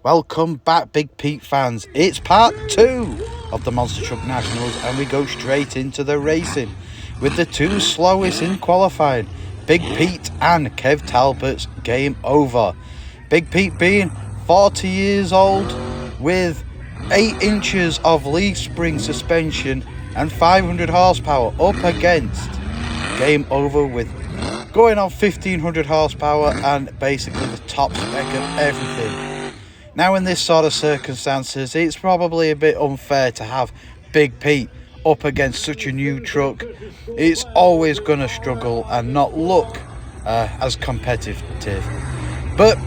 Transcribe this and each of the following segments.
Welcome back, Big Pete fans. It's part 2 of the Monster Truck Nationals, and we go straight into the racing with the two slowest in qualifying, Big Pete and Kev Talbot's Game Over. Big Pete being 40 years old with 8 inches of leaf spring suspension and 500 horsepower up against Game Over with going on 1500 horsepower and basically the top spec of everything. Now in this sort of circumstances, it's probably a bit unfair to have Big Pete up against such a new truck. It's always going to struggle and not look as competitive. But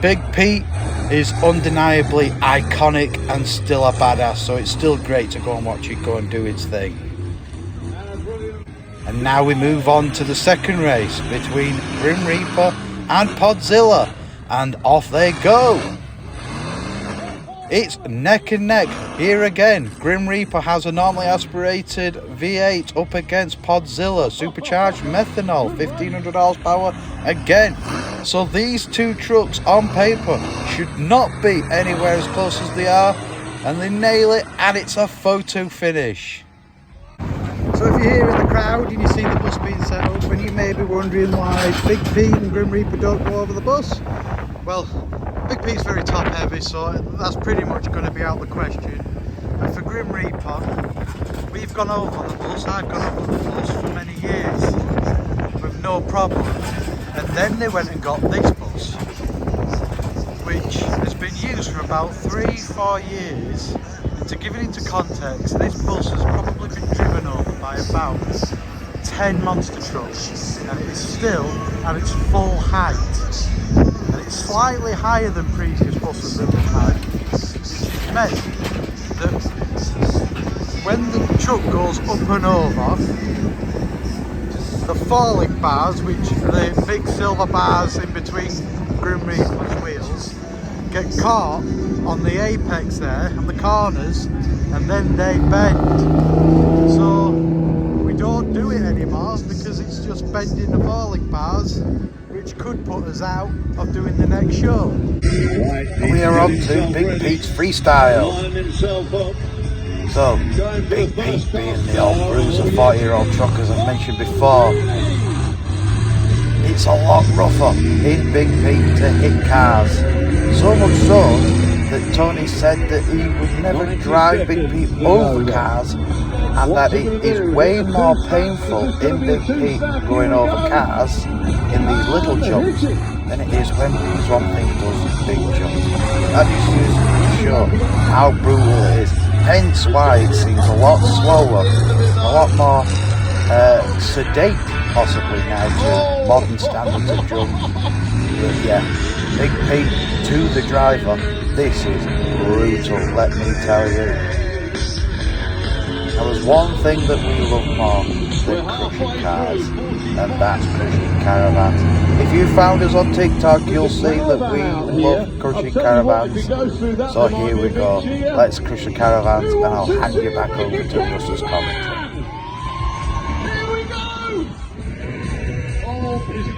Big Pete is undeniably iconic and still a badass, so it's still great to go and watch it go and do its thing. And now we move on to the second race between Grim Reaper and Podzilla, and off they go. It's neck and neck here again. Grim Reaper has a normally aspirated V8 up against Podzilla, supercharged methanol, 1500 horsepower again. So these two trucks on paper should not be anywhere as close as they are, and they nail it, and it's a photo finish. So if you're here in the crowd and you see the bus being set up and you may be wondering why Big Pete and Grim Reaper don't go over the bus, well, Big Pete's very top heavy, so that's pretty much going to be out of the question. And for Grim Reaper, we've gone over the bus, I've gone over the bus for many years with no problem. And then they went and got this bus, which has been used for about 3-4 years. And to give it into context, this bus has probably been driven over by about 10 monster trucks, and it is still at its full height. And it's slightly higher than previous buses that we've had, which meant that when the truck goes up and over, the falling bars, which are the big silver bars in between Grim Reaper's wheels, get caught on the apex there and the corners, and then they bend. So we don't do it anymore because it's just bending the falling bars, which could put us out of doing the next show. We are on to Big Pete's freestyle. So, Big Pete being the old bruiser 40-year-old truck, as I've mentioned before, it's a lot rougher in Big Pete to hit cars. So much so that Tony said that he would never drive Big Pete over cars, and that it is way more painful in Big Pete going over cars in these little jumps than it is when Swamp Thing does big jumps. That just used to show how brutal it is. Hence why it seems a lot slower, a lot more sedate possibly now to modern standards of jump. But yeah, Big Pete to the driver, this is brutal, let me tell you. There was one thing that we love more than crushing cars, and that's crushing caravans. If you found us on TikTok, you'll see that we love crushing caravans. So here we go, let's crush the caravans, and I'll hand you back over to Russell's commentary.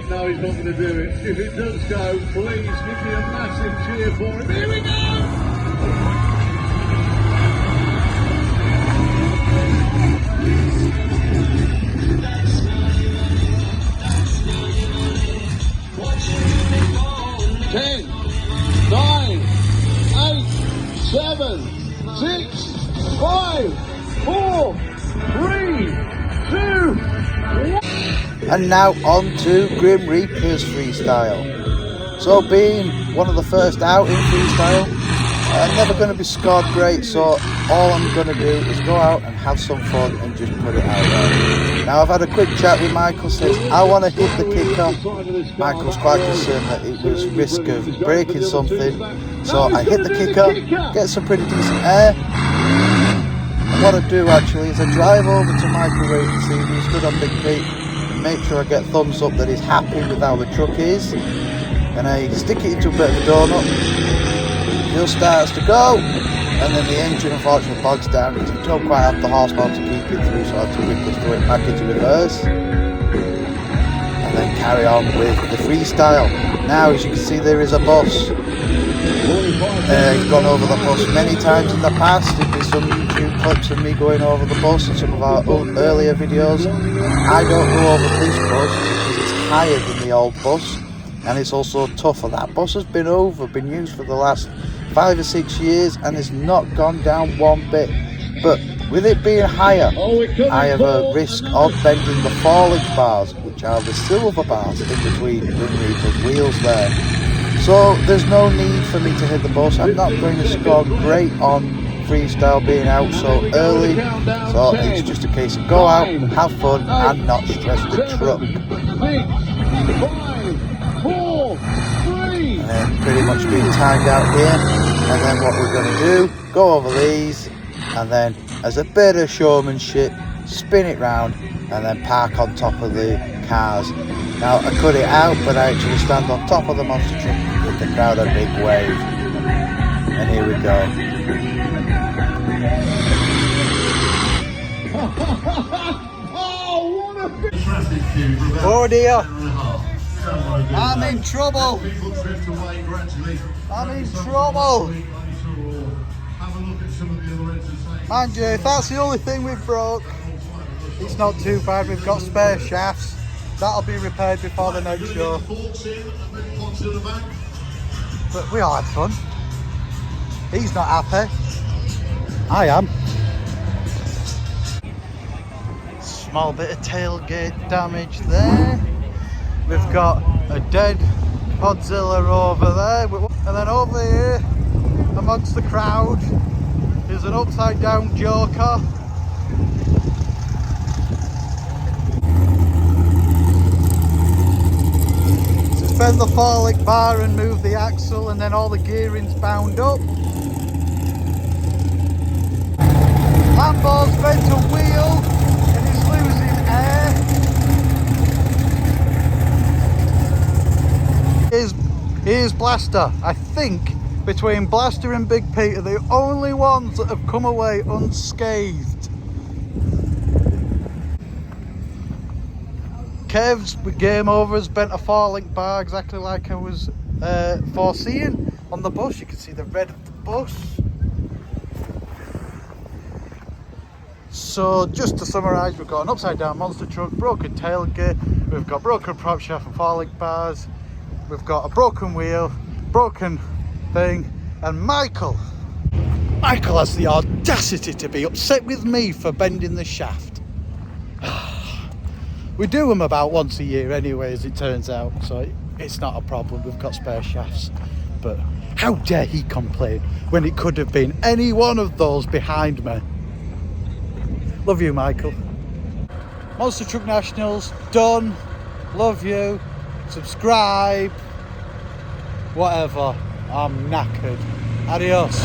No, he's not going to do it. If it does go, please give me a massive cheer for him. Here we go! 10, 9, 8, 7, 6, 5, 4, 3, 2, 1. And now on to Grim Reaper's freestyle. So being one of the first out in freestyle, I'm never going to be scored great, so all I'm going to do is go out and have some fun and just put it out there. Now I've had a quick chat with Michael, says I want to hit the kicker. Michael's quite concerned that it was risk of breaking something, so I hit the kicker, get some pretty decent air. And what I do actually is I drive over to Michael where you can see he's stood on Big Pete, and make sure I get thumbs up that he's happy with how the truck is, and I stick it into a bit of a donut. Wheel starts to go, and then the engine unfortunately bogs down because it don't quite have the horsepower to keep it through, so I have to whip it back into reverse. And then carry on with the freestyle. Now, as you can see, there is a bus. I've gone over the bus many times in the past. There'll be some YouTube clips of me going over the bus in some of our earlier videos. I don't go over this bus because it's higher than the old bus, and it's also tougher. That bus has been used for the last 5 or 6 years and has not gone down one bit. But with it being higher, I have a risk of bending the falling bars, which are the silver bars in between Grim Reaper's wheels there. So there's no need for me to hit the bus. I'm not going to score great on freestyle being out so early. So it's just a case of go out, have fun and not stress the truck. 6, 5, 4, 3. And pretty much being timed out here. And then what we're going to do, go over these, and then as a bit of showmanship, spin it round and then park on top of the cars. Now I cut it out, but I actually stand on top of the monster truck and give the crowd a big wave. And here we go. Oh dear, I'm in trouble. I'm in trouble. Mind you, if that's the only thing we've broke, it's not too bad. We've got spare shafts. That'll be repaired before the next show. But we all had fun. He's not happy. I am. Small bit of tailgate damage there. We've got a dead Podzilla over there. And then over here, amongst the crowd, is an upside down Joker. Suspend the forklift bar and move the axle, and then all the gearing's bound up. Lambo's bent a wheel and is losing air. Here's Blaster. I think between Blaster and Big Pete are the only ones that have come away unscathed. Kev's with Game Over has bent a 4-link bar exactly like I was foreseeing on the bus. You can see the red of the bus. So just to summarise, we've got an upside down monster truck, broken tailgate, we've got broken prop shaft and 4-link bars, we've got a broken wheel, broken thing, and Michael has the audacity to be upset with me for bending the shaft. We do them about once a year anyway, as it turns out, so it's not a problem. We've got spare shafts. But how dare he complain when it could have been any one of those behind me? Love you, Michael. Monster Truck Nationals done. Love you. Subscribe. Whatever. I'm knackered. Adios.